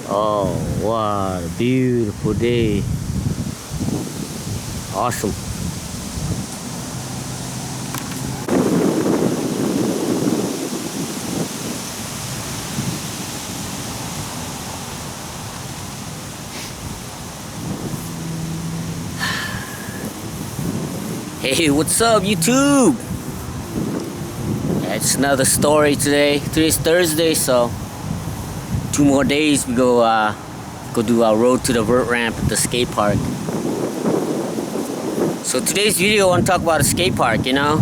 Oh, what a beautiful day. Awesome. Hey, what's up, YouTube? It's another story today. Today's Thursday, so 2 more days we go do our road to the vert ramp at the skate park. So today's video I want to talk about a skate park, you know.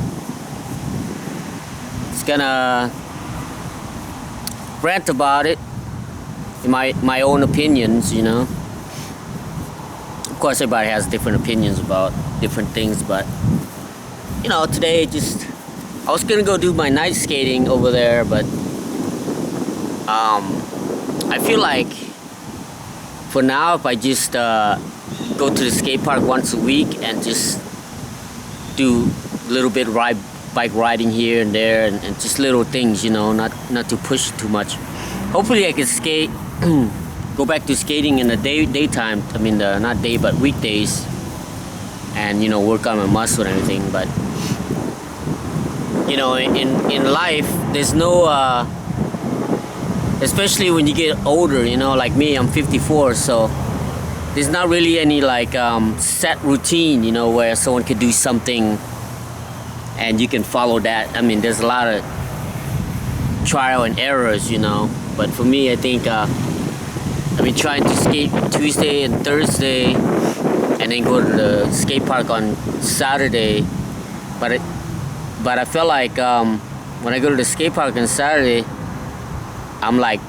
It's gonna rant about it in my own opinions, you know. Of course everybody has different opinions about different things, but you know, today I was gonna go do my night skating over there, but I feel like for now, if I just go to the skate park once a week and just do a little bit bike riding here and there, and just little things, you know, not to push too much. Hopefully I can skate, go back to skating in the daytime. I mean, not day, but weekdays, and you know, work on my muscle and everything. But you know, in life, there's no especially when you get older, you know, like me, I'm 54, so there's not really any like set routine, you know, where someone could do something and you can follow that. I mean, there's a lot of trial and errors, you know, but for me, I think I've been trying to skate Tuesday and Thursday and then go to the skate park on Saturday, but I feel like when I go to the skate park on Saturday, I'm like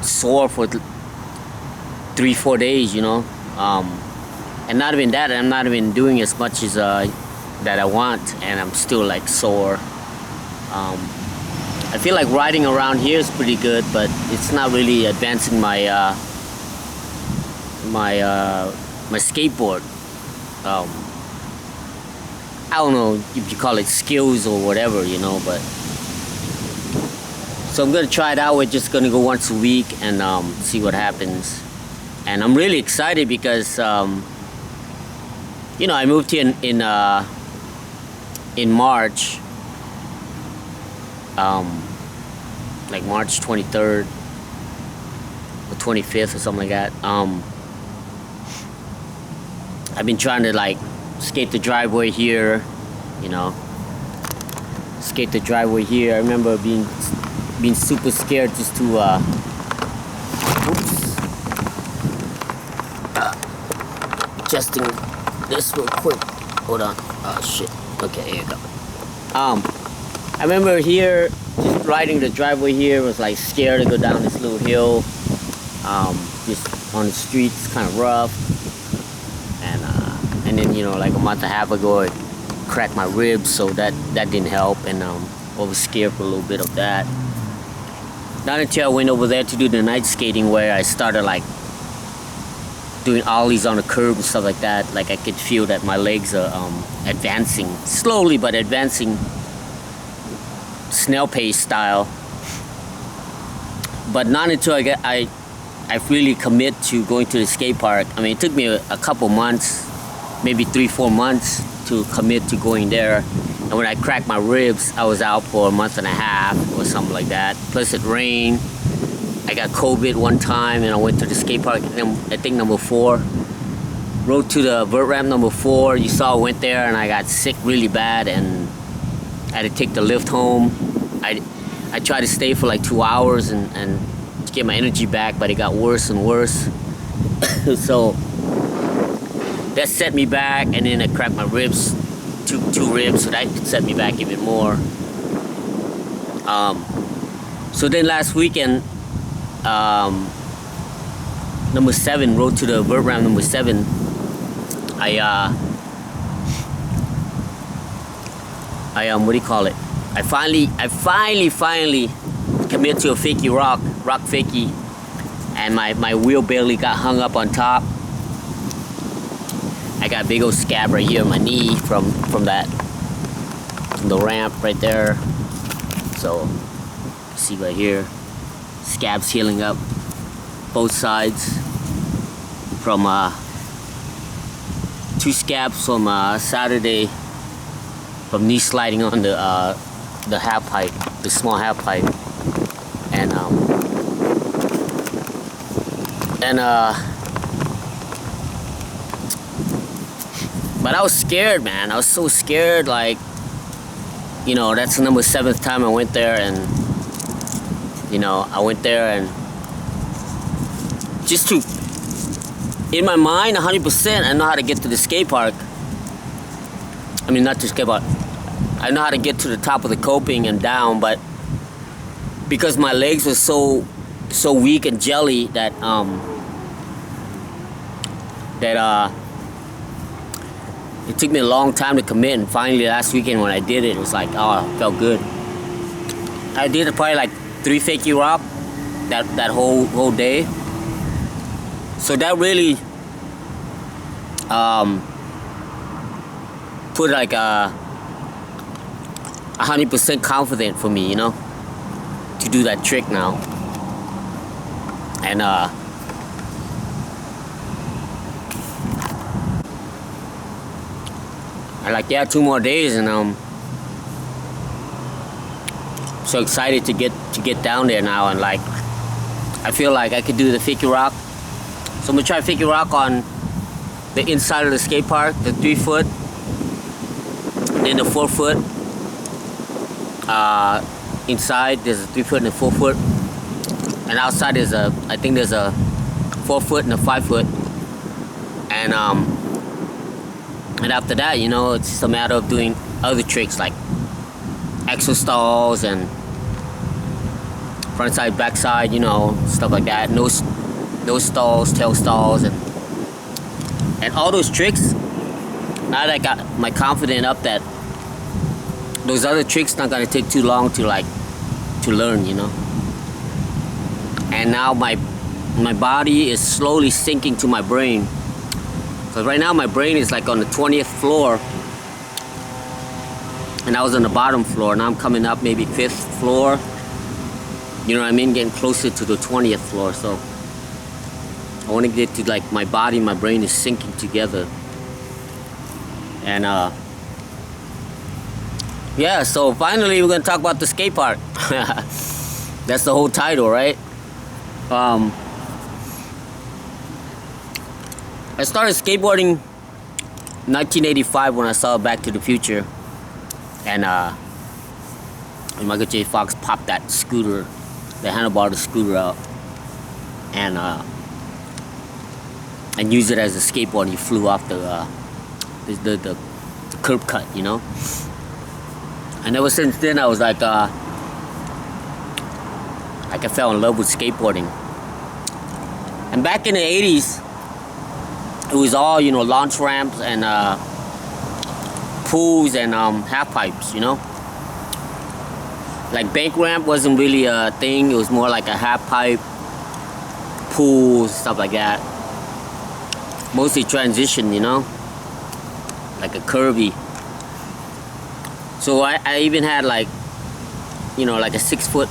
sore for 3-4 days, you know, and not even that, I'm not even doing as much as that I want, and I'm still like sore. I feel like riding around here is pretty good, but it's not really advancing my my skateboard. I don't know if you call it skills or whatever, you know, but so I'm gonna try it out. We're just gonna go once a week and see what happens. And I'm really excited because you know, I moved here in March, like March 23rd or 25th or something like that. I've been trying to like skate the driveway here, you know, skate the driveway here. I remember being super scared just to adjusting this real quick. Hold on. Oh shit. Okay, here you go. I remember here just riding the driveway here was like scared to go down this little hill. Just on the street, it's kind of rough. And then, you know, like a month and a half ago I cracked my ribs, so that didn't help, and I was scared for a little bit of that. Not until I went over there to do the night skating, where I started like doing ollies on the curb and stuff like that. Like I could feel that my legs are advancing slowly, but advancing snail pace style. But not until I really commit to going to the skate park. I mean, it took me a couple months, maybe 3-4 months to commit to going there. And when I cracked my ribs, I was out for a month and a half or something like that. Plus it rained. I got COVID one time, and I went to the skate park, I think number 4. Rode to the vert ramp number 4. You saw I went there and I got sick really bad, and I had to take the lift home. I tried to stay for like 2 hours and to get my energy back, but it got worse and worse. So that set me back, and then I cracked my ribs, two ribs, so that set me back even more. So then last weekend, number 7, rode to the vert ramp number 7. I what do you call it? I finally committed to a fakie rock fakie, and my wheel barely got hung up on top. I got a big old scab right here on my knee from the ramp right there. So see right here, scab's healing up. both sides from 2 scabs from Saturday from knee sliding on the half pipe, the small half pipe, and but I was scared, man. I was so scared, like, you know, that's the number 7th time I went there, and you know, I went there and just to, in my mind, 100%, I know how to get to the skate park. I mean, not to skate park. I know how to get to the top of the coping and down, but because my legs were so weak and jelly that it took me a long time to commit, and finally last weekend when I did it, it was like, oh, it felt good. I did probably like 3 fakie rock that whole day. So that really put like 100% confident for me, you know, to do that trick now. And I like, yeah, 2 more days, and so excited to get down there now, and like I feel like I could do the fakie rock. So I'm gonna try fakie rock on the inside of the skate park, the 3 foot, then the 4 foot. Inside there's a 3 foot and a 4 foot, and outside there's I think there's a 4 foot and a 5 foot, and after that, you know, it's just a matter of doing other tricks like exo stalls and front side, back side, you know, stuff like that. No stalls, tail stalls, and all those tricks. Now that I got my confidence up, that those other tricks not gonna take too long to learn, you know. And now my body is slowly sinking to my brain. So right now my brain is like on the 20th floor, and I was on the bottom floor. Now I'm coming up maybe 5th floor. You know what I mean? Getting closer to the 20th floor. So I want to get to, like, my body and my brain is sinking together. And yeah, so finally we're gonna talk about the skate park. That's the whole title, right? I started skateboarding 1985 when I saw Back to the Future, and Michael J. Fox popped that scooter, the handlebar of the scooter out, and used it as a skateboard. He flew off the curb cut, you know. And ever since then, I was like I fell in love with skateboarding. And back in the 80s, it was all, you know, launch ramps and pools and half pipes, you know. Like bank ramp wasn't really a thing. It was more like a half pipe, pools, stuff like that. Mostly transition, you know, like a curvy. So I even had, like, you know, like a 6 foot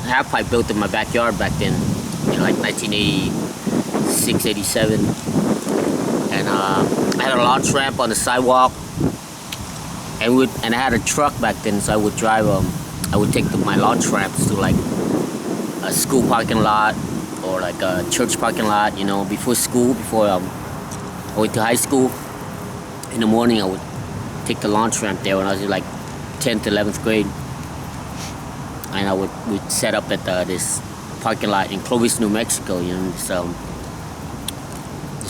half pipe built in my backyard back then, in like 1986, 87. And I had a launch ramp on the sidewalk, and I had a truck back then, so I would drive I would take my launch ramps to like a school parking lot or like a church parking lot, you know, before school, before I went to high school. In the morning I would take the launch ramp there when I was in like 10th, 11th grade, and we'd set up at this parking lot in Clovis, New Mexico, you know, this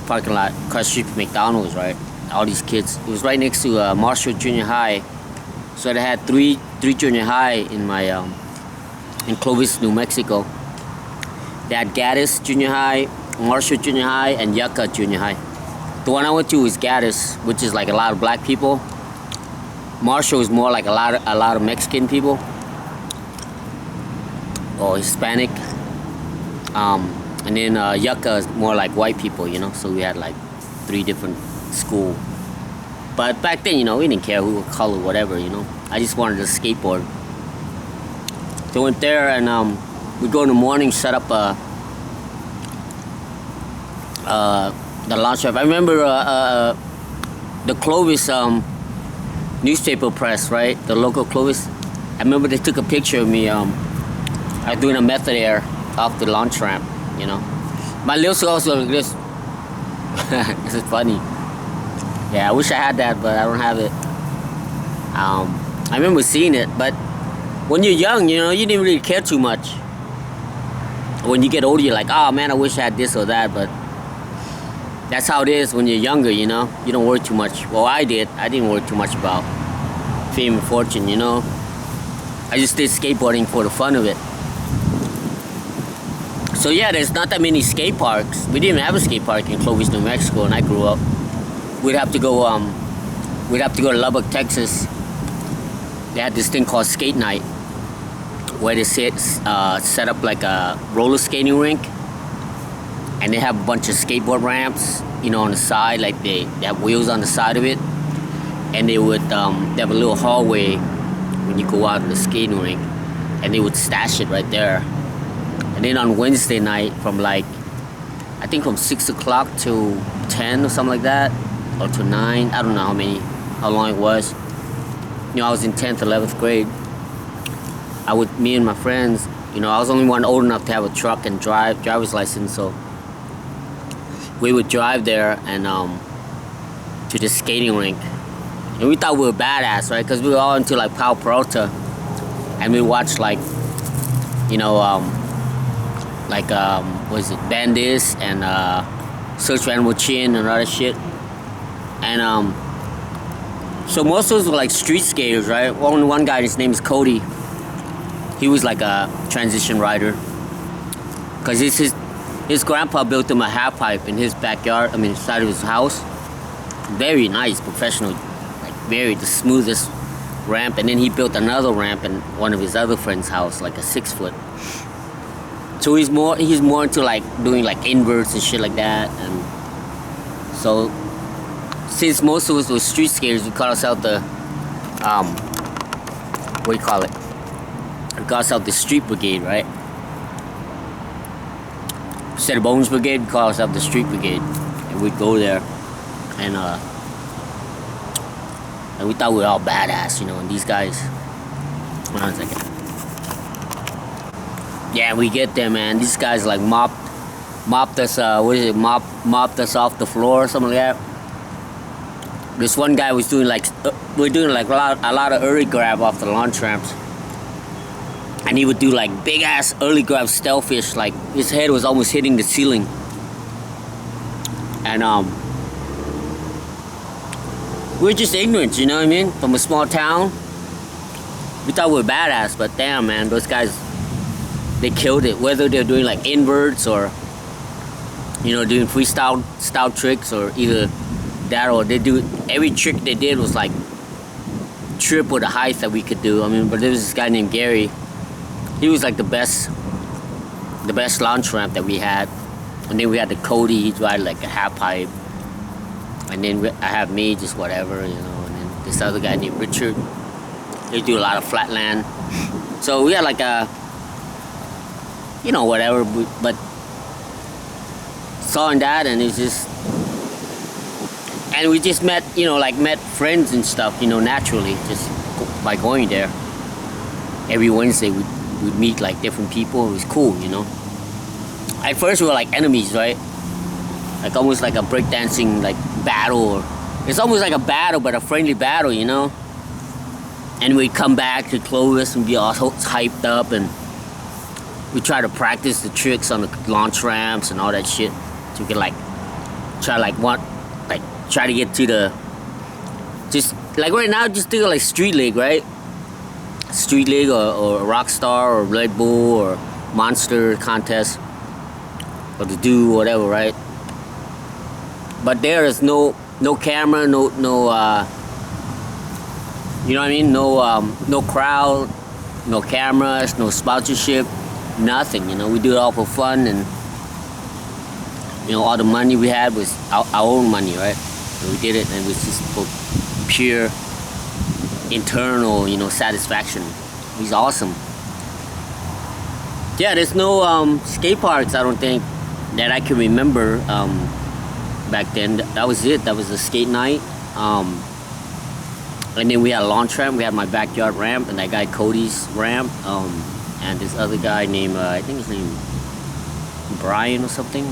parking lot across the street from McDonald's, right? All these kids. It was right next to Marshall Junior High, so they had three junior high in my in Clovis, New Mexico. They had Gaddis Junior High, Marshall Junior High, and Yucca Junior High. The one I went to was Gaddis, which is like a lot of black people. Marshall is more like a lot of Mexican people or Hispanic. And then Yucca is more like white people, you know. So we had like 3 different schools. But back then, you know, we didn't care who, color, whatever, you know. I just wanted to skateboard. So I went there, and we'd go in the morning, set up the launch ramp. I remember the Clovis newspaper press, right? The local Clovis. I remember they took a picture of me. I was doing a method air off the launch ramp. You know, my lips were also like this. This is funny. Yeah, I wish I had that, but I don't have it. I remember seeing it, but when you're young, you know, you didn't really care too much. When you get older, you're like, oh man, I wish I had this or that, but that's how it is when you're younger, you know? You don't worry too much. Well, I did. I didn't worry too much about fame and fortune, you know? I just did skateboarding for the fun of it. So yeah, there's not that many skate parks. We didn't have a skate park in Clovis, New Mexico when I grew up. We'd have to go to Lubbock, Texas. They had this thing called Skate Night, where they set up like a roller skating rink, and they have a bunch of skateboard ramps, you know, on the side, like they have wheels on the side of it, and they would they have a little hallway when you go out of the skating rink, and they would stash it right there. And then on Wednesday night, from like, I think from 6 o'clock to 10 or something like that, or to 9, I don't know how long it was. You know, I was in 10th, 11th grade. Me and my friends, you know, I was the only one old enough to have a truck and driver's license, so we would drive there and to the skating rink. And we thought we were badass, right? Because we were all into like Pau Peralta, and we watched like, you know, what is it, Bandis and Search for Animal Chin and all that shit. And so most of us were like street skaters, right? One guy, his name is Cody. He was like a transition rider, because his grandpa built him a half pipe in his backyard. I mean, inside of his house. Very nice, professional, like the smoothest ramp. And then he built another ramp in one of his other friend's house, like a 6-foot. So he's more into like doing like inverts and shit like that. And so since most of us were street skaters, we call ourselves the what do you call it? We call ourselves the Street Brigade, right? Instead of Bones Brigade, we call ourselves the Street Brigade, and we'd go there, and we thought we were all badass, you know. And these guys, hold on a second. Yeah, we get there, man. These guys like mopped us. Mopped us off the floor or something like that. This one guy was doing like we're doing like a lot of early grab off the launch ramps, and he would do like big ass early grab stealthfish. Like his head was almost hitting the ceiling, and we were just ignorant, you know what I mean? From a small town, we thought we were badass, but damn, man, those guys, they killed it. Whether they're doing like inverts or, you know, doing freestyle tricks, or either that or they do, every trick they did was like triple the height that we could do. I mean, but there was this guy named Gary. He was like the best launch ramp that we had. And then we had the Cody, he'd ride like a half pipe. And then I have me, just whatever, you know. And then this other guy named Richard, he'd do a lot of flatland. So we had like a, you know, whatever, but saw that, and it's just, and we just met, you know, like met friends and stuff, you know, naturally, just by going there. Every Wednesday we'd meet like different people. It was cool, you know. At first we were like enemies, right? Like almost like a breakdancing like battle, or it's almost like a battle, but a friendly battle, you know. And we'd come back to Clovis and be all hyped up, and we try to practice the tricks on the launch ramps and all that shit, so we could like try to get to the, just like right now, just do like street league, right? Street league or Rockstar or Red Bull or Monster contest, or to do whatever, right? But there is no camera, no you know what I mean? No crowd, no cameras, no sponsorship, nothing. You know, we do it all for fun, and you know, all the money we had was our own money, right? So we did it, and it was just for pure internal, you know, satisfaction. It was awesome. Yeah, there's no skate parks, I don't think, that I can remember back then. That was it. That was the skate night. And then we had a launch ramp. We had my backyard ramp and that guy Cody's ramp. And this other guy named I think his name Brian or something.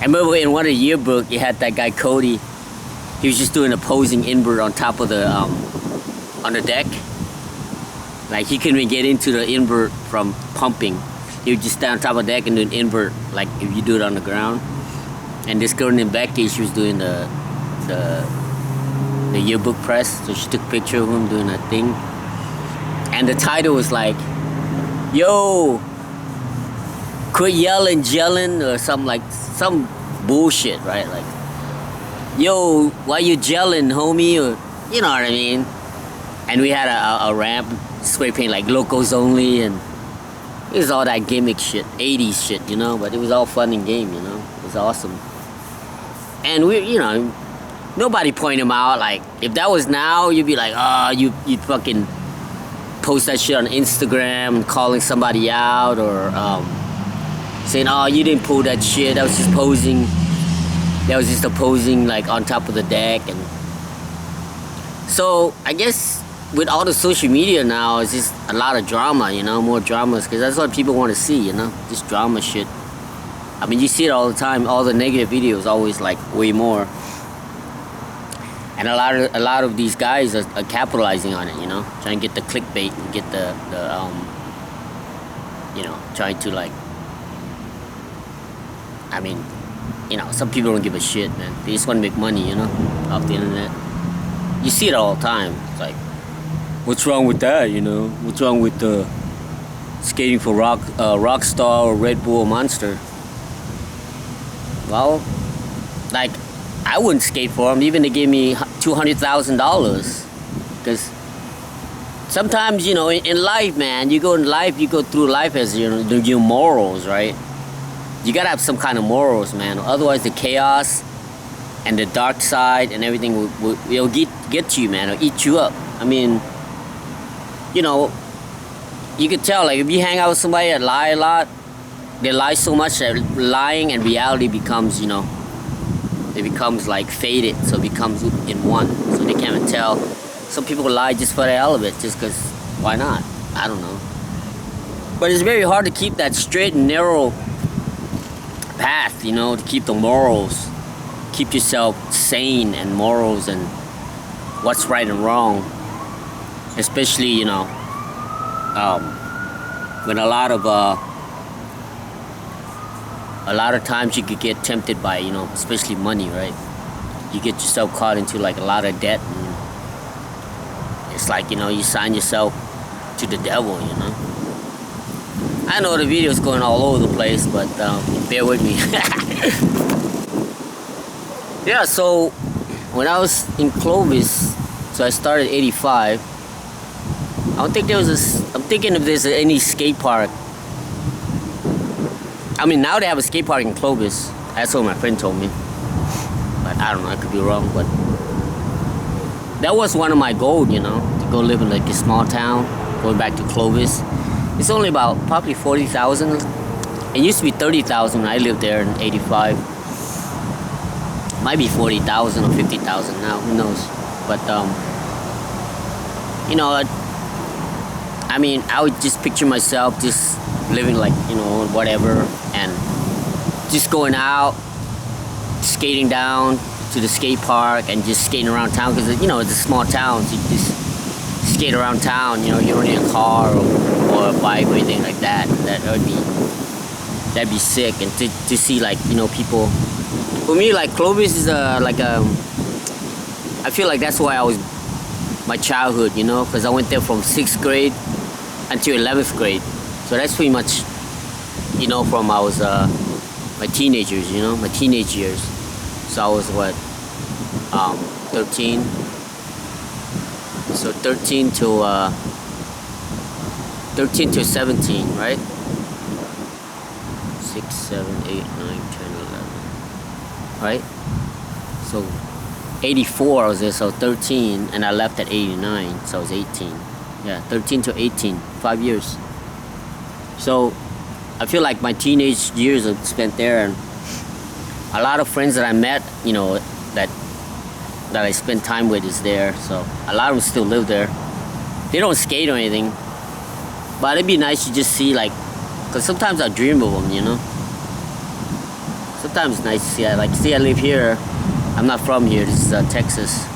I remember in one of the yearbook, you had that guy Cody. He was just doing a posing invert on top of the on the deck. Like he couldn't even get into the invert from pumping. He would just stand on top of the deck and do an invert, like if you do it on the ground. And this girl named Becky, she was doing the yearbook press, so she took a picture of him doing that thing. And the title was like, "Yo, quit yelling, gelling," or some bullshit, right? Like, "Yo, why you gelling, homie?" Or you know what I mean. And we had a ramp, spray paint like locals only, and it was all that gimmick shit, 80s shit, you know. But it was all fun and game, you know. It was awesome. And we, you know, nobody pointed him out. Like, if that was now, you'd be like, "Oh, you fucking post that shit on Instagram, calling somebody out, or saying, 'Oh, you didn't pull that shit. That was just posing. That was just a posing like on top of the deck.'" And so I guess with all the social media now, it's just a lot of drama, you know, more dramas, because that's what people want to see, you know, just drama shit. I mean, you see it all the time. All the negative videos, always like way more. And a lot of these guys are capitalizing on it, you know, trying to get the clickbait and get the you know, trying to like. I mean, you know, some people don't give a shit, man. They just want to make money, you know, off the internet. You see it all the time. It's like, what's wrong with that, you know? What's wrong with skating for Rockstar or Red Bull or Monster? Well, like, I wouldn't skate for them, even they gave me $200,000. Because sometimes, you know, in life, man, you go through life as, you know, your morals, right? You gotta have some kind of morals, man. Otherwise, the chaos and the dark side and everything will get to you, man. It'll eat you up. I mean, you know, you could tell, like, if you hang out with somebody that lie a lot, they lie so much that lying and reality becomes, you know, it becomes like faded, so it becomes in one, so they can't even tell. Some people lie just for the hell of it, just because, why not? I don't know. But it's very hard to keep that straight and narrow path, you know, to keep the morals, keep yourself sane and morals and what's right and wrong, especially, you know, when a lot of times you could get tempted by, you know, especially money, right? You get yourself caught into like a lot of debt, and it's like, you know, you sign yourself to the devil, you know. I know the video's going all over the place, but bear with me. Yeah, so when I was in Clovis, so I started 85. I'm thinking if there's any skate park. I mean, now they have a skate park in Clovis. That's what my friend told me. But I don't know, I could be wrong, but that was one of my goals, you know, to go live in like a small town, going back to Clovis. It's only about probably 40,000. It used to be 30,000 when I lived there in 85. Might be 40,000 or 50,000 now, who knows? But you know, I mean, I would just picture myself just living like, you know, whatever, and just going out, skating down to the skate park and just skating around town, because, you know, it's a small town, so you just skate around town, you know, you don't need a car or a bike or anything like that. That'd be sick. And to see, like, you know, people, for me, like, Clovis is I feel like that's why I was, my childhood, you know, because I went there from 6th grade until 11th grade. So that's pretty much, you know, from I was my teenagers, you know, my teenage years. So I was what, 13. So 13 to 17, right? 6, 7, 8, 9, 10, 11. Right? So 84 I was there, so 13, and I left at 89, so I was 18. Yeah, 13 to 18, 5 years. So I feel like my teenage years are spent there, and a lot of friends that I met, you know, that I spent time with is there. So a lot of them still live there. They don't skate or anything, but it'd be nice to just see, like, because sometimes I dream of them, you know. Sometimes it's nice to see. I live here. I'm not from here. This is Texas.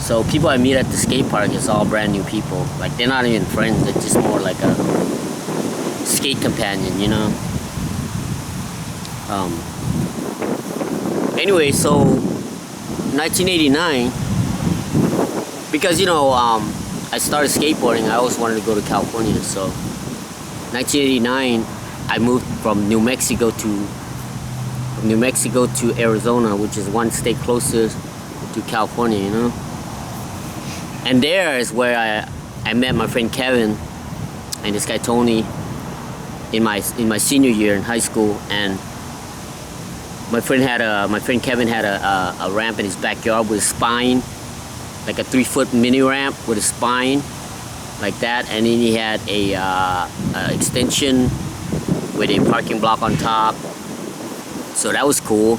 So people I meet at the skate park is all brand new people. Like, they're not even friends. They're just more like a skate companion, you know. Anyway, so 1989, because, you know, I started skateboarding, I always wanted to go to California. So 1989, I moved from New Mexico to Arizona, which is one state closer to California, you know. And there is where I met my friend Kevin and this guy Tony in my senior year in high school. And my friend Kevin had a ramp in his backyard with a spine, like a 3-foot mini ramp with a spine like that, and then he had a extension with a parking block on top. So that was cool.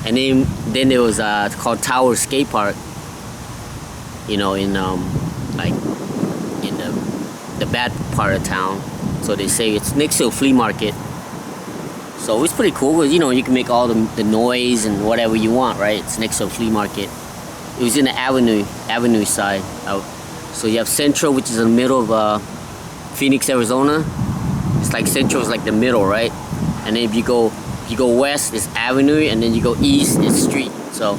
And then there was called Tower Skate Park, you know, in like in the bad part of town. So they say it's next to a flea market. So it's pretty cool, because, you know, you can make all the noise and whatever you want, right? It's next to a flea market. It was in the avenue side. So you have Central, which is in the middle of Phoenix, Arizona. It's like Central is like the middle, right? And then if you go west, it's Avenue, and then you go east, it's Street. So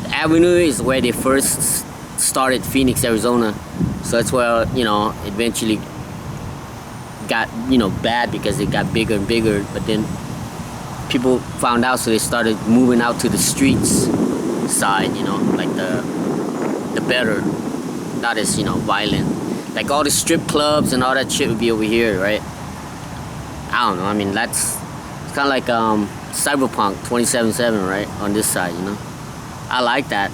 the Avenue is where they first started Phoenix, Arizona. So that's where, you know, eventually got, you know, bad, because it got bigger and bigger. But then people found out, so they started moving out to the streets side, you know, like the better, not as, you know, violent. Like all the strip clubs and all that shit would be over here, right? I don't know. I mean, it's kind of like Cyberpunk 2077, right? On this side, you know. I like that.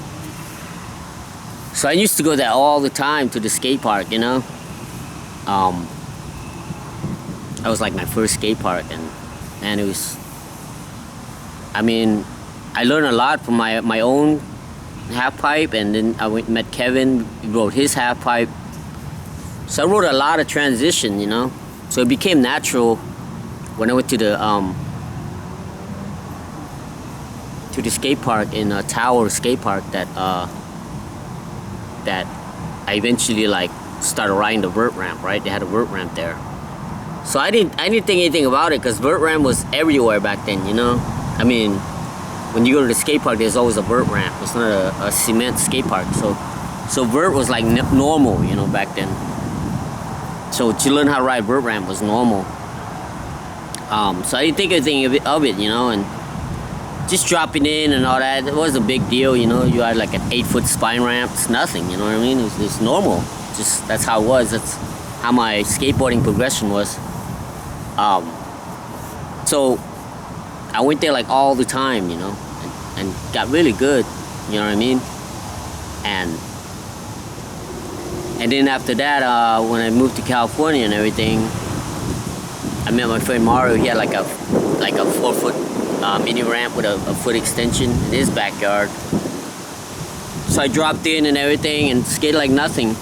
So I used to go there all the time to the skate park, you know. That was like my first skate park, and it was, I mean, I learned a lot from my own half pipe, and then I met Kevin, he wrote his half pipe. So I wrote a lot of transition, you know. So it became natural when I went to the skate park in Tower Skate Park that I eventually like started riding the vert ramp, right? They had a vert ramp there. So I didn't think anything about it, because vert ramp was everywhere back then, you know. I mean, when you go to the skate park, there's always a vert ramp. It's not a cement skate park. So vert was like normal, you know, back then. So to learn how to ride vert ramp was normal. So I didn't think anything of it, you know, and just dropping in and all that, it wasn't a big deal, you know. You had like an 8-foot spine ramp. It's nothing, you know what I mean? It's normal. Just, that's how it was. That's how my skateboarding progression was. So I went there like all the time, you know, and got really good, you know what I mean? And then after that, when I moved to California and everything, I met my friend Mario. He had like a 4-foot mini ramp with a foot extension in his backyard. So I dropped in and everything and skated like nothing.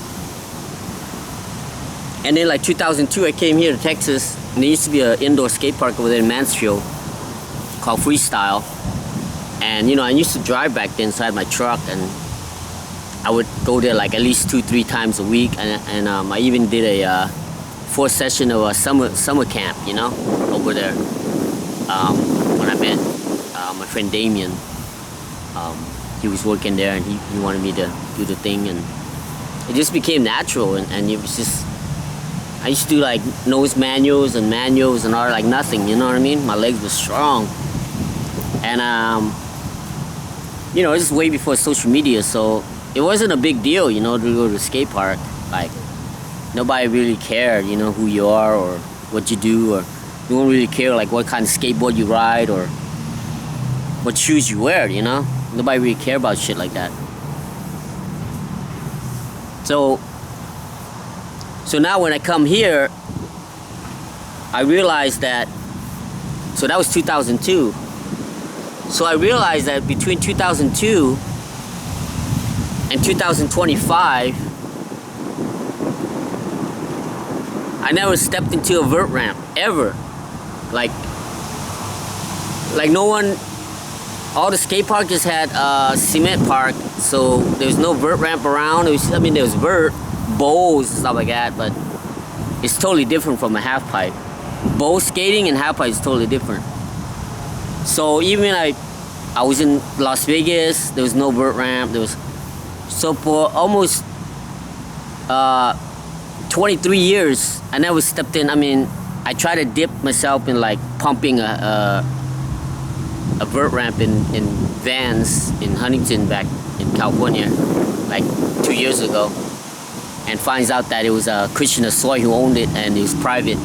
And then like 2002, I came here to Texas, and there used to be an indoor skate park over there in Mansfield called Freestyle. And, you know, I used to drive back then, so I had my truck, and I would go there like at least 2-3 times a week. And I even did a 4th session of a summer camp, you know, over there. When I met my friend Damien, he was working there, and he wanted me to do the thing, and it just became natural, and it was just, I used to do like nose manuals and all, like nothing, you know what I mean? My legs were strong. And you know, this is way before social media, so it wasn't a big deal, you know, to go to the skate park. Like, nobody really cared, you know, who you are or what you do, or you don't really care like what kind of skateboard you ride or what shoes you wear, you know? Nobody really cared about shit like that. So now when I come here, I realize that So that was 2002. So I realized that between 2002 and 2025, I never stepped into a vert ramp ever. Like no one. All the skate parks just had cement park, so there's no vert ramp around. There was vert bowls and stuff like that, but it's totally different from a half pipe. Bowl skating and half pipe is totally different. So even I was in Las Vegas, there was no vert ramp. So for almost 23 years, I never stepped in. I tried to dip myself in like pumping a vert ramp in Vans in Huntington back in California, like 2 years ago, and finds out that it was Christian Assoy who owned it, and it was private.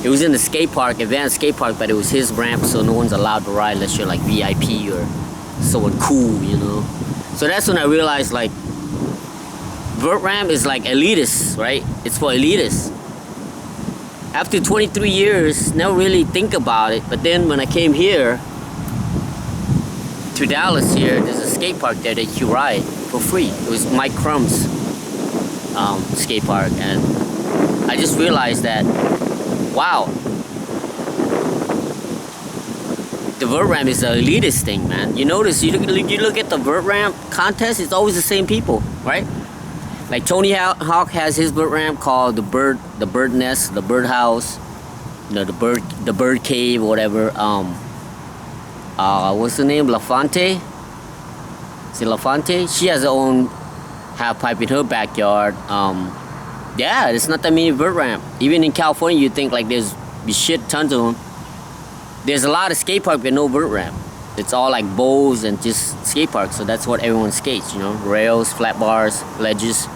It was in the skate park, advanced skate park, but it was his ramp, so no one's allowed to ride unless you're like VIP or someone cool, you know. So that's when I realized like vert ramp is like elitist, right? It's for elitists. After 23 years, never really think about it, but then when I came here to Dallas here, there's a skate park there that you ride for free. It was Mike Crumb's skate park, and I just realized that, wow, the vert ramp is an elitist thing, man. You notice, you look at the vert ramp contest, it's always the same people, right? Like Tony Hawk has his vert ramp called the bird nest, the bird house, you know, the bird cave or whatever. What's the name? LaFonte? Is it LaFonte? She has her own half pipe in her backyard. Yeah, there's not that many vert ramp. Even in California, you think like there's be shit tons of them. There's a lot of skate park with no vert ramp. It's all like bowls and just skate parks. So that's what everyone skates, you know, rails, flat bars, ledges,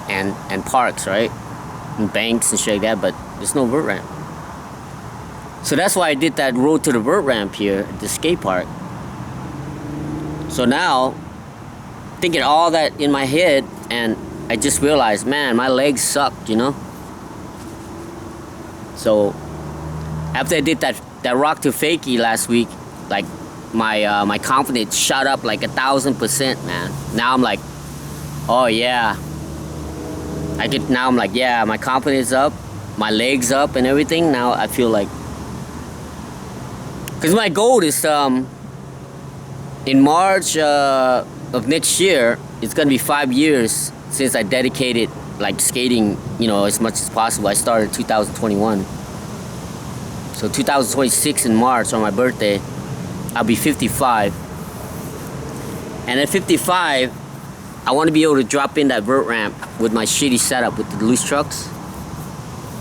and parks, right? And banks and shit like that. But there's no vert ramp. So that's why I did that road to the vert ramp here at the skate park. So now, thinking all that in my head, and I just realized, man, my legs sucked, you know? So, after I did that rock to fakie last week, like, my confidence shot up like 1,000%, man. Now I'm like, oh yeah. Now I'm like, yeah, my confidence up, my legs up and everything. Now I feel like, because my goal is in March of next year, it's gonna be 5 years since I dedicated like skating, you know, as much as possible. I started 2021. So 2026 in March on my birthday, I'll be 55. And at 55, I want to be able to drop in that vert ramp with my shitty setup with the loose trucks.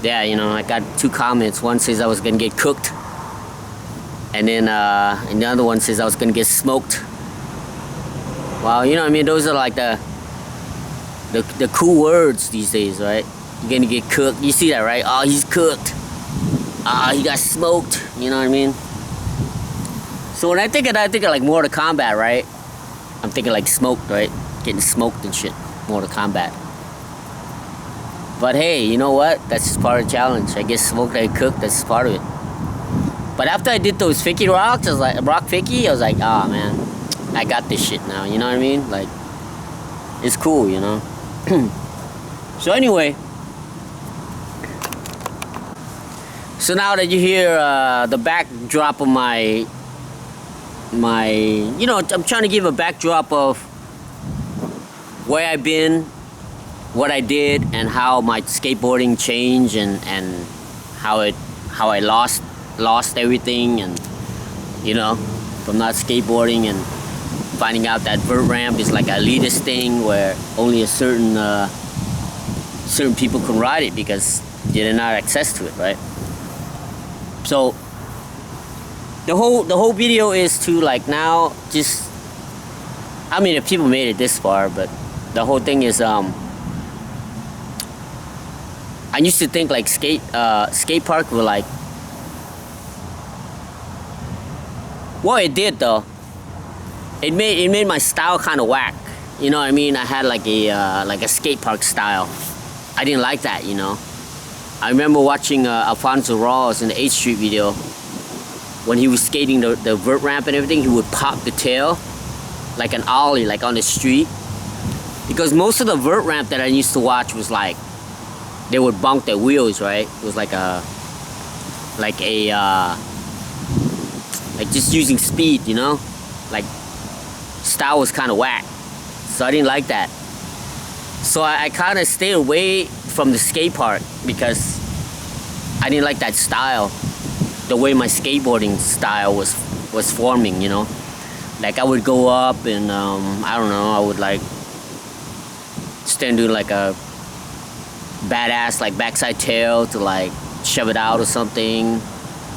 Yeah, you know, I got 2 comments. One says I was gonna get cooked, and then another one says I was gonna get smoked. Well, you know what I mean? Those are like the cool words these days, right? You're gonna get cooked. You see that, right? Oh, he's cooked. He got smoked. You know what I mean? So when I think of that, I think of like Mortal Kombat, right? I'm thinking like smoked, right? Getting smoked and shit. Mortal Kombat. But hey, you know what? That's just part of the challenge. I get smoked, I get cooked. That's just part of it. But after I did those fakie rocks, I was like, rock fakie, I was like, ah, man, I got this shit now. You know what I mean? Like, it's cool, you know? So anyway, so now that you hear the backdrop of my, you know, I'm trying to give a backdrop of where I've been, what I did, and how my skateboarding changed, and how I lost everything, and you know, from not skateboarding and finding out that vert ramp is like a elitist thing where only a certain people can ride it because they didn't have access to it, right? So the whole video is to like now just, I mean, if people made it this far, but the whole thing is I used to think like skate park were like, well, it did though. It made my style kind of whack. You know what I mean? I had like a skate park style. I didn't like that, you know. I remember watching Alfonso Rawls in the 8th Street video, when he was skating the vert ramp and everything, he would pop the tail like an ollie, like on the street. Because most of the vert ramp that I used to watch was like, they would bonk their wheels, right? It was like just using speed, you know? Like, style was kind of whack. So I didn't like that. So I kind of stayed away from the skate park because I didn't like that style. The way my skateboarding style was forming, you know? Like I would go up and, I don't know, I would like stand doing like a badass like backside tail to like shove it out or something.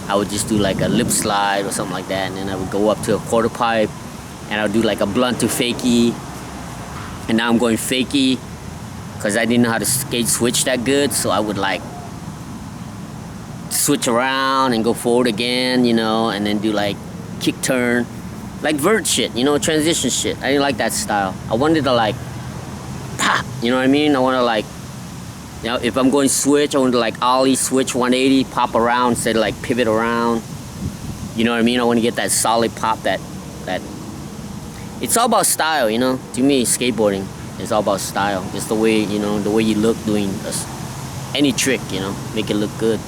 I would just do like a lip slide or something like that, and then I would go up to a quarter pipe and I would do like a blunt to fakie. And now I'm going fakie because I didn't know how to skate switch that good, so I would like switch around and go forward again, you know, and then do like kick turn, like vert shit, you know, transition shit. I didn't like that style. I wanted to like pop, you know what I mean? I want to like, you know, if I'm going switch, I want to like ollie, switch 180, pop around instead of like pivot around. You know what I mean? I want to get that solid pop, that it's all about style, you know? To me, skateboarding is all about style. It's the way, you know, the way you look doing any trick, you know? Make it look good.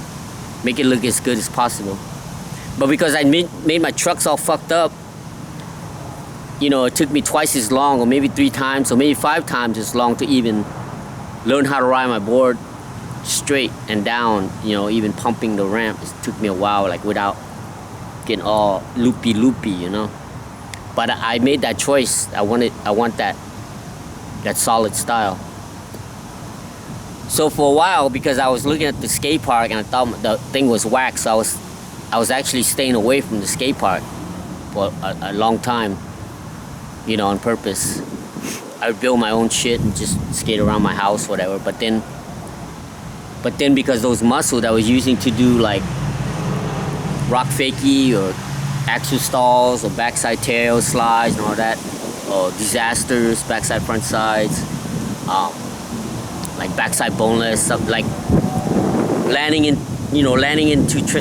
Make it look as good as possible. But because I made my trucks all fucked up, you know, it took me twice as long, or maybe 3 times, or maybe 5 times as long to even learn how to ride my board straight and down, you know, even pumping the ramp. It took me a while, like without getting all loopy, you know. But I made that choice. I want that solid style. So for a while, because I was looking at the skate park and I thought the thing was whack, so I was actually staying away from the skate park for a long time, you know, on purpose. I would build my own shit and just skate around my house, whatever. But then because those muscles I was using to do like rock fakie or axle stalls or backside tail slides and all that, or disasters, backside front sides, like backside boneless, stuff like landing into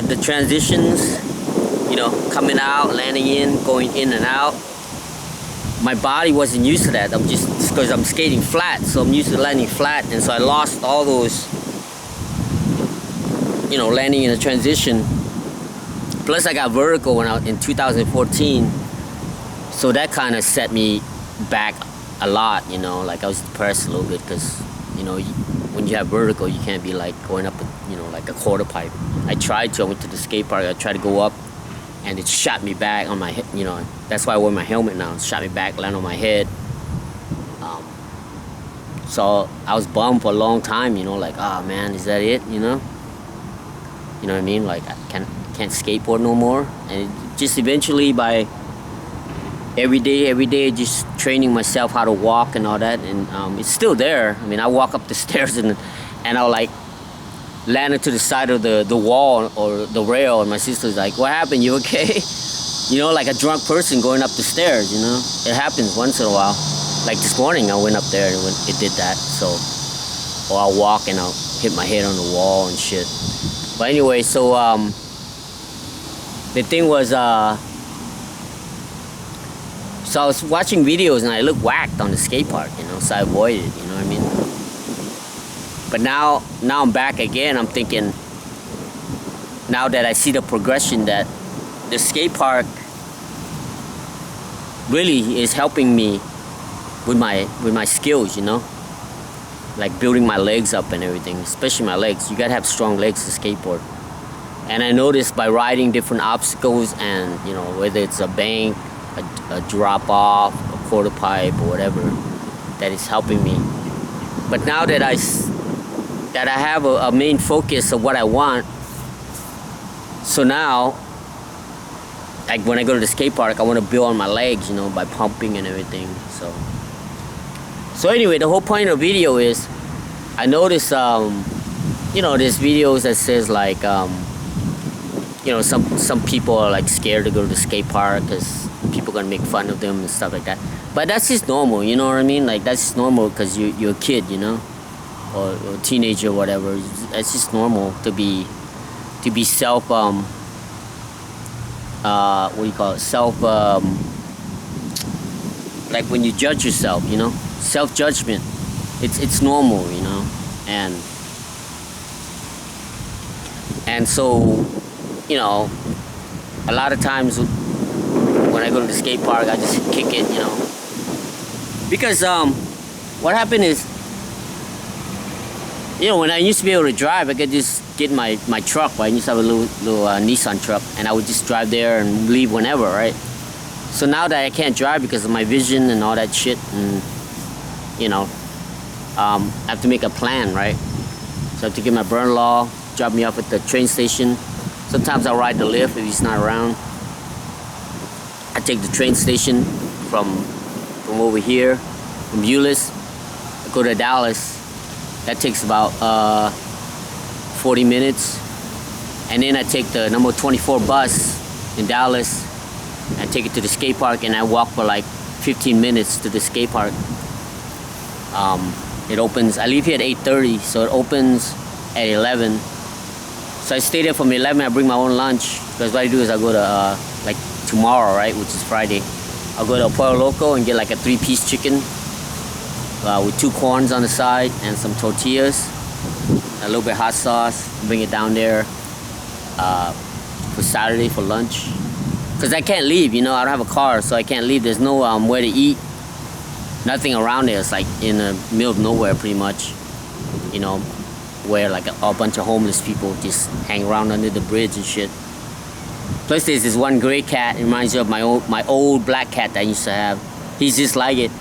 the transitions, you know, coming out, landing in, going in and out. My body wasn't used to that. I'm just because I'm skating flat, so I'm used to landing flat, and so I lost all those, you know, landing in a transition. Plus I got vertical when in 2014, so that kind of set me back a lot, you know. Like I was depressed a little bit because, you know, when you have vertical, you can't be like going up, you know, like a quarter pipe. I went to the skate park, I tried to go up, and it shot me back on my head, you know. That's why I wear my helmet now. It shot me back, landed on my head. So I was bummed for a long time, you know, like, oh man, is that it, you know? You know what I mean? Like, I can't skateboard no more. And just eventually, by every day, just training myself how to walk and all that. And it's still there. I mean, I walk up the stairs and I'll like land into the side of the wall or the rail, and my sister's like, what happened, you okay? You know, like a drunk person going up the stairs, you know? It happens once in a while. Like this morning, I went up there and it did that, so, or I'll walk and I'll hit my head on the wall and shit. But anyway, so, the thing was, so I was watching videos and I looked whacked on the skate park, you know, so I avoided it, you know what I mean? But now I'm back again. I'm thinking, now that I see the progression, that the skate park really is helping me with my skills, you know, like building my legs up and everything, especially my legs. You gotta have strong legs to skateboard. And I noticed by riding different obstacles, and you know, whether it's a bank, a drop off, a quarter pipe, or whatever, that is helping me. But now that I have a main focus of what I want, so now, like when I go to the skate park, I want to build on my legs, you know, by pumping and everything. So anyway, the whole point of the video is, I noticed, you know, there's videos that says like, you know, some people are like scared to go to the skate park because people are gonna make fun of them and stuff like that. But that's just normal, you know what I mean? Like that's just normal because you're a kid, you know, or a teenager or whatever. It's just normal to be self what do you call it, self, like when you judge yourself, you know, self-judgment. It's normal, you know. And so, you know, a lot of times when I go to the skate park, I just kick it, you know. Because what happened is, you know, when I used to be able to drive, I could just get my truck, right? I used to have a little Nissan truck, and I would just drive there and leave whenever, right? So now that I can't drive because of my vision and all that shit, and, you know, I have to make a plan, right? So I have to get my brother-in-law, drop me off at the train station. Sometimes I'll ride the lift if he's not around. I take the train station from over here, from Euless. I go to Dallas. That takes about 40 minutes. And then I take the number 24 bus in Dallas. I take it to the skate park, and I walk for like 15 minutes to the skate park. It opens, I leave here at 8:30, so it opens at 11. So I stay there from 11, I bring my own lunch, because what I do is I go to, like tomorrow, right, which is Friday, I'll go to Pollo Loco and get like a 3-piece chicken with 2 corns on the side and some tortillas, a little bit hot sauce, bring it down there for Saturday for lunch. Because I can't leave, you know, I don't have a car, so I can't leave. There's no where to eat, nothing around there. It's like in the middle of nowhere pretty much, you know, where like a bunch of homeless people just hang around under the bridge and shit. Plus there's this one gray cat. It reminds you of my old black cat that I used to have. He's just like it.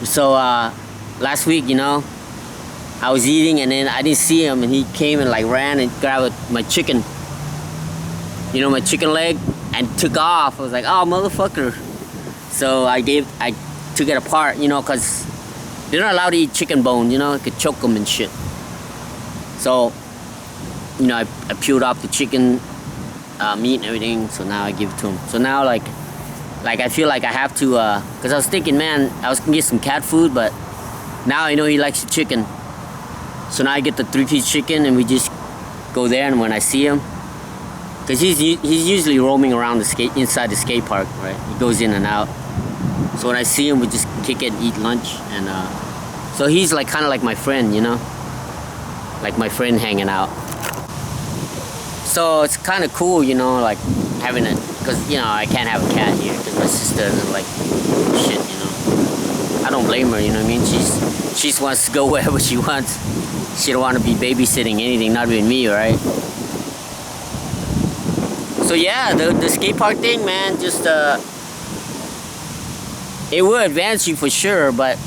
So last week, you know, I was eating and then I didn't see him, and he came and like ran and grabbed my chicken, you know, my chicken leg, and took off. I was like, oh motherfucker. So I took it apart, you know, because they're not allowed to eat chicken bones, you know, it could choke them and shit. So, you know, I peeled off the chicken meat and everything, so now I give it to him. So now, like I feel like I have to, because I was thinking, man, I was gonna get some cat food, but now I know he likes the chicken. So now I get the 3-piece chicken, and we just go there, and when I see him, because he's usually roaming around inside the skate park, right? He goes in and out. So when I see him, we just kick it and eat lunch, and so he's like kind of like my friend, you know, like my friend hanging out. So it's kind of cool, you know, like having it, because you know I can't have a cat here because my sister doesn't like shit, you know. I don't blame her, you know what I mean? She just wants to go wherever she wants. She don't want to be babysitting anything, not even me, right? So yeah, the skate park thing, man, just it will advance you for sure, but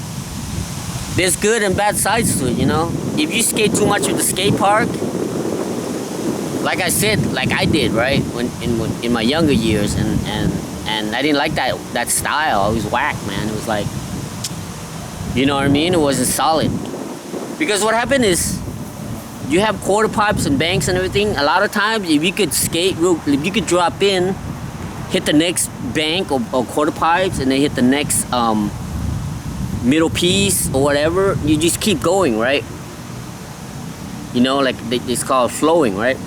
there's good and bad sides to it, you know. If you skate too much at the skate park, like I said, like I did, right, in my younger years, and I didn't like that style. It was whack, man. It was like, you know what I mean? It wasn't solid. Because what happened is, you have quarter pipes and banks and everything. A lot of times, if you could skate, if you could drop in, hit the next bank or quarter pipes, and then hit the next middle piece or whatever, you just keep going, right? You know, like it's called flowing, right?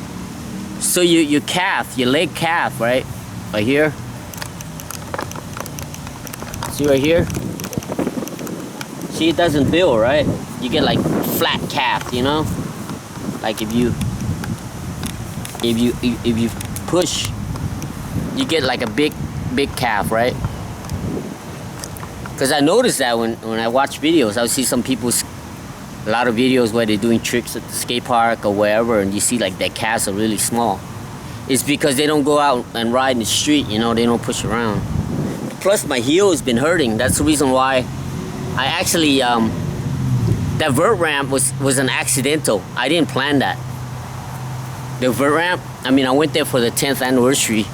So your calf, your leg calf, right here. See right here? See, it doesn't build, right? You get like flat calf, you know? Like if you push, you get like a big calf, right? Because I noticed that when I watch videos, I would see some people, a lot of videos where they're doing tricks at the skate park or wherever, and you see like their calves are really small. It's because they don't go out and ride in the street, you know, they don't push around. Plus my heel has been hurting. That's the reason why I actually, that vert ramp was an accidental. I didn't plan that. The vert ramp, I mean, I went there for the 10th anniversary,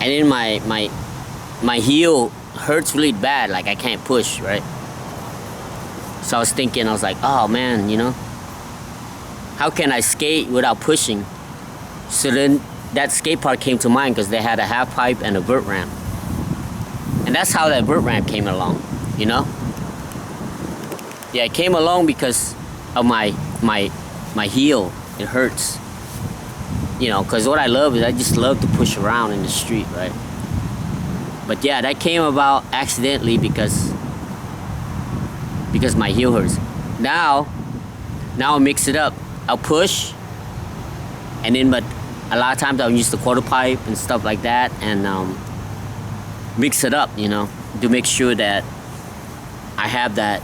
and then my heel hurts really bad, like I can't push, right? So I was thinking, I was like, oh man, you know, how can I skate without pushing? So then that skate park came to mind because they had a half pipe and a vert ramp. And that's how that vert ramp came along, you know? Yeah, it came along because of my heel. It hurts. you know, because what I love is I just love to push around in the street, right? But yeah, that came about accidentally because my heel hurts. Now I mix it up. I'll push, and then but a lot of times I'll use the quarter pipe and stuff like that, and mix it up, you know, to make sure that I have that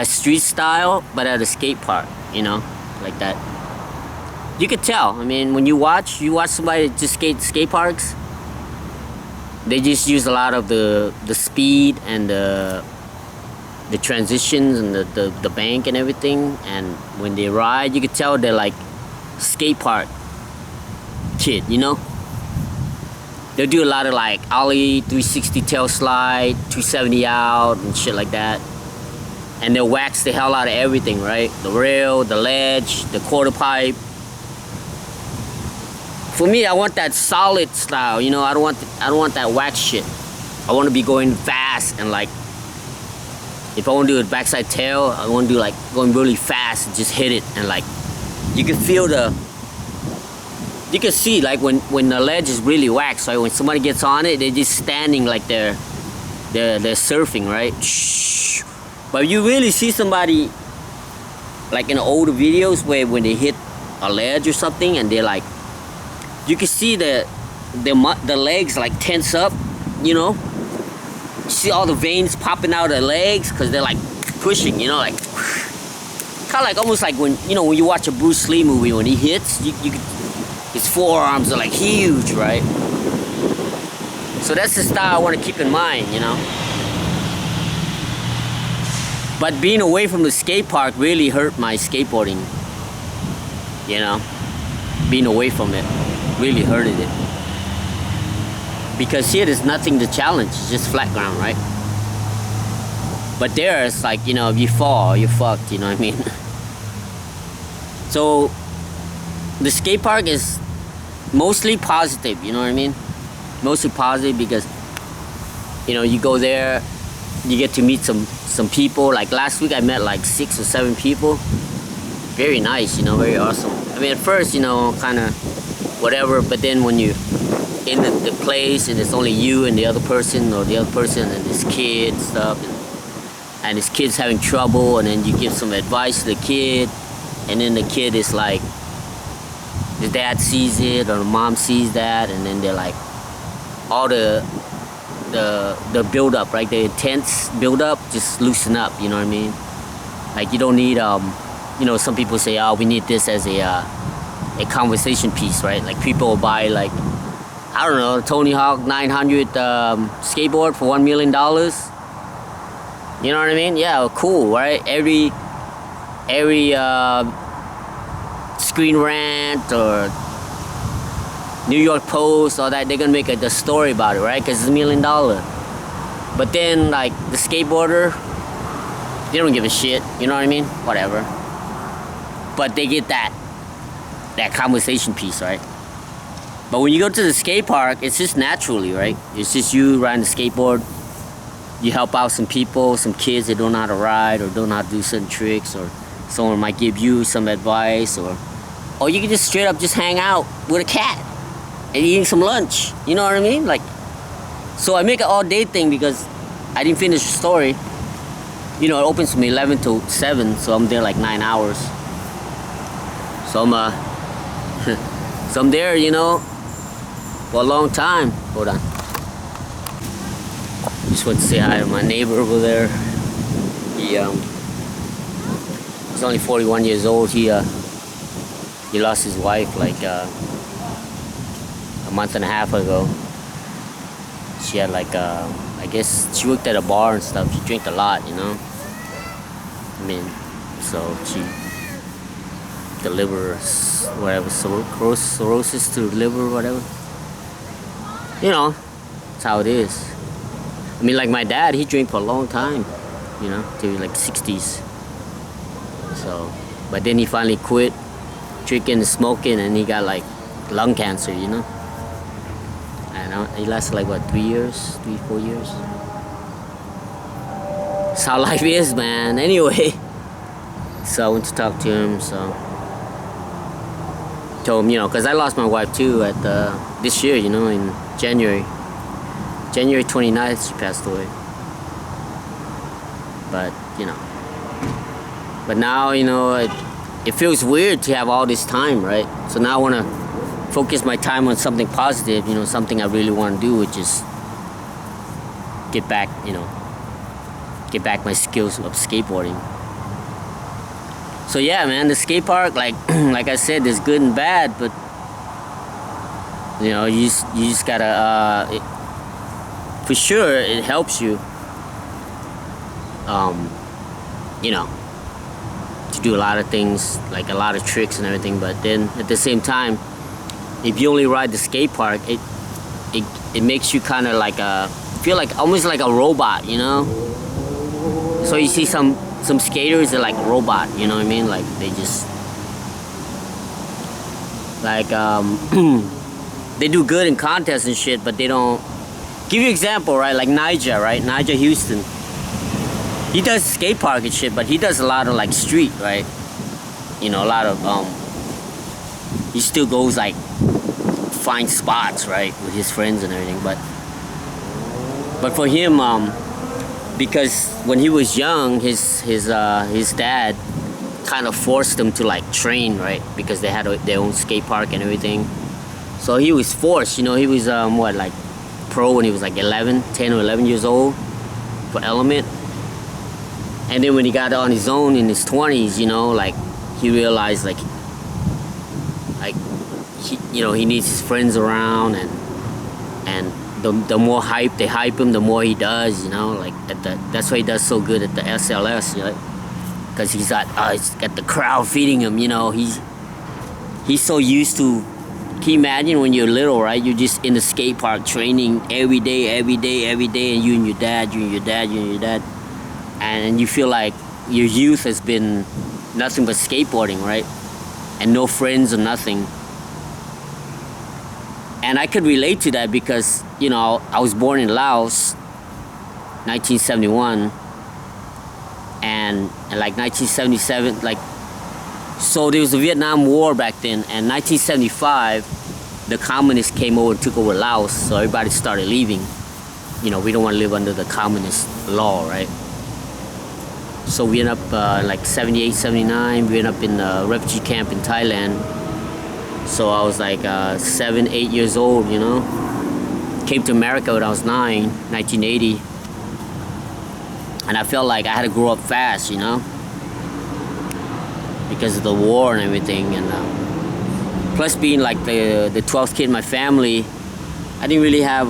street style, but at a skate park, you know, like that. You could tell. I mean, when you watch somebody just skate parks, they just use a lot of the speed and the transitions and the bank and everything. And when they ride, you could tell they're like skate park kid, you know. They'll do a lot of like ollie, 360 tail slide, 270 out and shit like that. And they'll wax the hell out of everything, right? The rail, the ledge, the quarter pipe. For me, I want that solid style, you know. I don't want that wax shit. I want to be going fast and like, if I want to do a backside tail, I want to do like going really fast and just hit it, and like you can feel you can see like when the ledge is really waxed, right? When somebody gets on it, they're just standing like they're surfing, right? Shh. But you really see somebody like in the older videos where when they hit a ledge or something, and they're like, you can see the legs like tense up, you know. You see all the veins popping out of the legs because they're like pushing, you know, like kind of like almost like when you watch a Bruce Lee movie, when he hits, you could, his forearms are like huge, right? So that's the style I want to keep in mind, you know. But being away from the skate park really hurt my skateboarding, you know. Being away from it really hurted it. Because here there's nothing to challenge, it's just flat ground, right? But there it's like, you know, if you fall, you're fucked, you know what I mean? So the skate park is mostly positive, you know what I mean? Mostly positive because, you know, you go there, you get to meet some people. Like last week I met like 6 or 7 people. Very nice, you know, very awesome. I mean, at first, you know, kind of whatever, but then when you're in the place and it's only you and the other person or the other person and this kid stuff, and this kid's having trouble, and then you give some advice to the kid, and then the kid is like, the dad sees it or the mom sees that, and then they're like, all the build up, right? The intense build up, just loosen up, you know what I mean? Like you don't need you know, some people say, oh, we need this as a conversation piece, right? Like people will buy like, I don't know, Tony Hawk 900 skateboard for $1 million. You know what I mean? Yeah, cool, right? Every Screen Rant or New York Post, all that, they're gonna make the story about it, right? Because it's $1 million. But then, like, the skateboarder, they don't give a shit, you know what I mean? Whatever. But they get that conversation piece, right? But when you go to the skate park, it's just naturally, right? It's just you riding the skateboard. You help out some people, some kids that don't know how to ride or don't know how to do certain tricks, or someone might give you some advice, or you can just straight up just hang out with a cat and eating some lunch. You know what I mean? Like, so I make an all day thing because I didn't finish the story. You know, it opens from 11 to 7, so I'm there like 9 hours. So I'm there, you know, for a long time. Hold on. Just want to say hi to my neighbor over there. He's only 41 years old. He lost his wife like a month and a half ago. She had like I guess she worked at a bar and stuff. She drank a lot, you know. I mean, so she delivers whatever, cirrhosis to the liver or whatever. You know, that's how it is. I mean, like my dad, he drank for a long time, you know, till like 60s. So, but then he finally quit drinking and smoking, and he got like lung cancer, you know. And he lasted like what, 3 years, 4 years. That's how life is, man. Anyway, so I went to talk to him. So told him, because I lost my wife too at this year, in January 29th she passed away. But but now it feels weird to have all this time, right? So now I want to focus my time on something positive, something I really want to do, which is get back my skills of skateboarding. So yeah, man, the skate park, like I said, there's good and bad, but you just gotta for sure it helps you to do a lot of things, like a lot of tricks and everything. But then at the same time, if you only ride the skate park, it makes you kind of like feel like almost like a robot, So you see some skaters are like robot, you know what I mean? Like they just like they do good in contests and shit, but they don't. Give you an example, right? Like Nigel Houston. He does skate park and shit, but he does a lot of like street, right? A lot of he still goes like find spots, right, with his friends and everything. But for him, because when he was young, his dad kind of forced him to like train, right? Because they had their own skate park and everything. So he was forced, he was like pro when he was like 10 or 11 years old for Element. And then when he got on his own in his 20s, like he realized like he needs his friends around, and the more hype they hype him, the more he does, like that's why he does so good at the SLS, because he's got the crowd feeding him, he's so used to. Can you imagine when you're little, right? You're just in the skate park training every day, and you and your dad, and you feel like your youth has been nothing but skateboarding, right? And no friends or nothing. And I could relate to that because, I was born in Laos, 1971, and like 1977, so there was the Vietnam War back then, and 1975, the communists came over and took over Laos, so everybody started leaving. We don't want to live under the communist law, right? So we ended up, 78, 79, we ended up in a refugee camp in Thailand. So I was like 7, 8 years old, Came to America when I was 9, 1980. And I felt like I had to grow up fast, because of the war and everything. And plus being like the 12th kid in my family, I didn't really have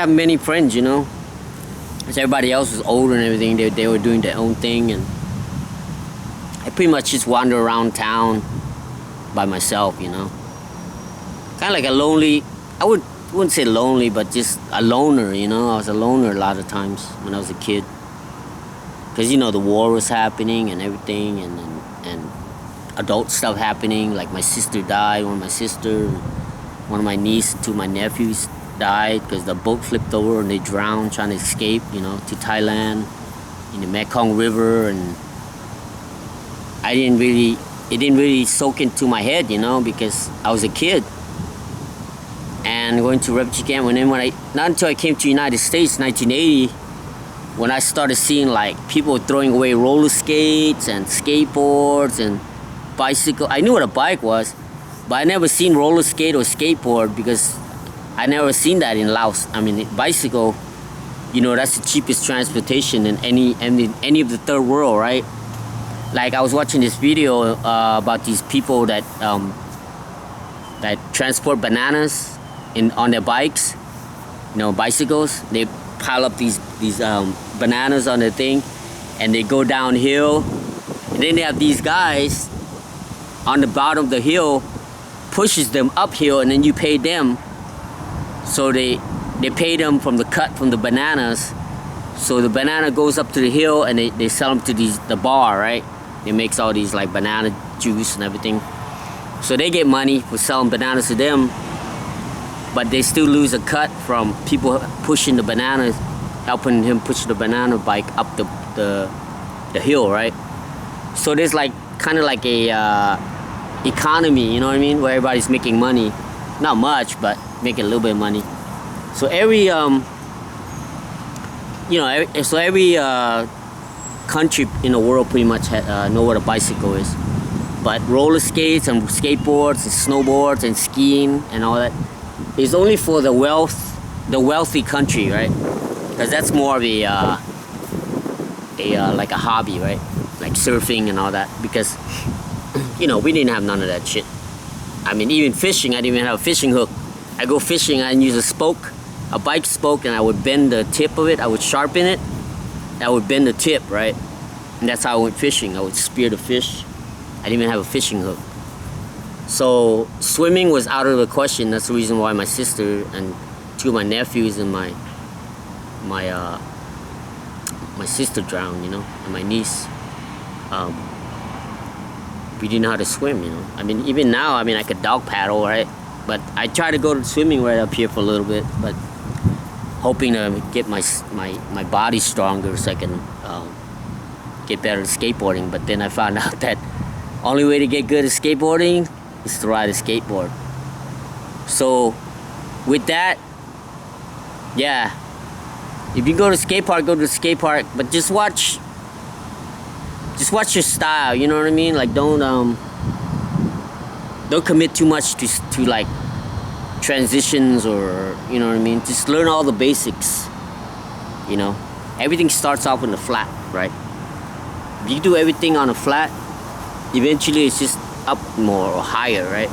many friends, Because everybody else was older and everything. They were doing their own thing, and I pretty much just wander around town by myself, Kind of like a lonely, I wouldn't say lonely, but just a loner, I was a loner a lot of times when I was a kid. Because, the war was happening and everything, and adult stuff happening. Like my sister died, one of my niece, 2 of my nephews died because the boat flipped over and they drowned trying to escape, to Thailand in the Mekong River. And it didn't really soak into my head, because I was a kid. And going to refugee camp, not until I came to the United States, 1980, when I started seeing like people throwing away roller skates and skateboards and bicycle. I knew what a bike was, but I never seen roller skate or skateboard because I never seen that in Laos. I mean, bicycle, that's the cheapest transportation in any of the third world, right? Like I was watching this video about these people that transport bananas on their bikes, bicycles. They pile up these bananas on the thing, and they go downhill. And then they have these guys on the bottom of the hill pushes them uphill, and then you pay them. So they pay them from the cut from the bananas. So the banana goes up to the hill, and they sell them to the bar, right? They makes all these like banana juice and everything. So they get money for selling bananas to them, but they still lose a cut from people pushing the bananas, helping him push the banana bike up the hill, right? So there's like kind of like a economy, you know what I mean, where everybody's making money, not much, but making a little bit of money. So every every country in the world pretty much know what a bicycle is. But roller skates and skateboards and snowboards and skiing and all that is only for the wealthy country, right? Because that's more of a like a hobby, right? Like surfing and all that. Because we didn't have none of that shit. I mean, even fishing, I didn't even have a fishing hook. I go fishing, I use a bike spoke, and I would bend the tip of it. I would sharpen it. I would bend the tip, right? And that's how I went fishing. I would spear the fish. I didn't even have a fishing hook. So swimming was out of the question. That's the reason why my sister and two of my nephews and my sister drowned, and my niece. We didn't know how to swim, I mean, even now, I could dog paddle, right? But I try to go to swimming right up here for a little bit, but hoping to get my body stronger so I can get better at skateboarding. But then I found out that only way to get good at skateboarding is to ride a skateboard. So with that, yeah, if you go to skate park, go to the skate park, but just watch your style, you know what I mean? Like don't commit too much to like transitions, or you know what I mean? Just learn all the basics. Everything starts off in the flat, right? If you do everything on a flat, eventually it's just up more or higher, right?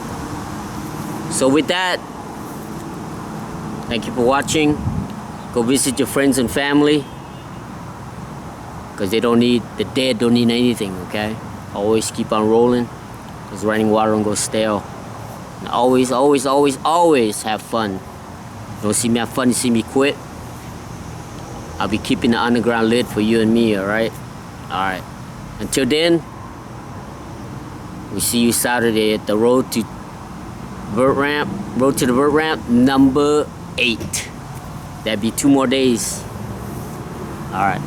So with that, thank you for watching. Go visit your friends and family, because the dead don't need anything, okay? Always keep on rolling, because running water don't go stale. And always, always, always, always have fun. Don't see me have fun, you see me quit. I'll be keeping the underground lit for you and me, alright? Alright. Until then, we see you Saturday at the road to the vert ramp number 8. That'd be 2 more days. Alright.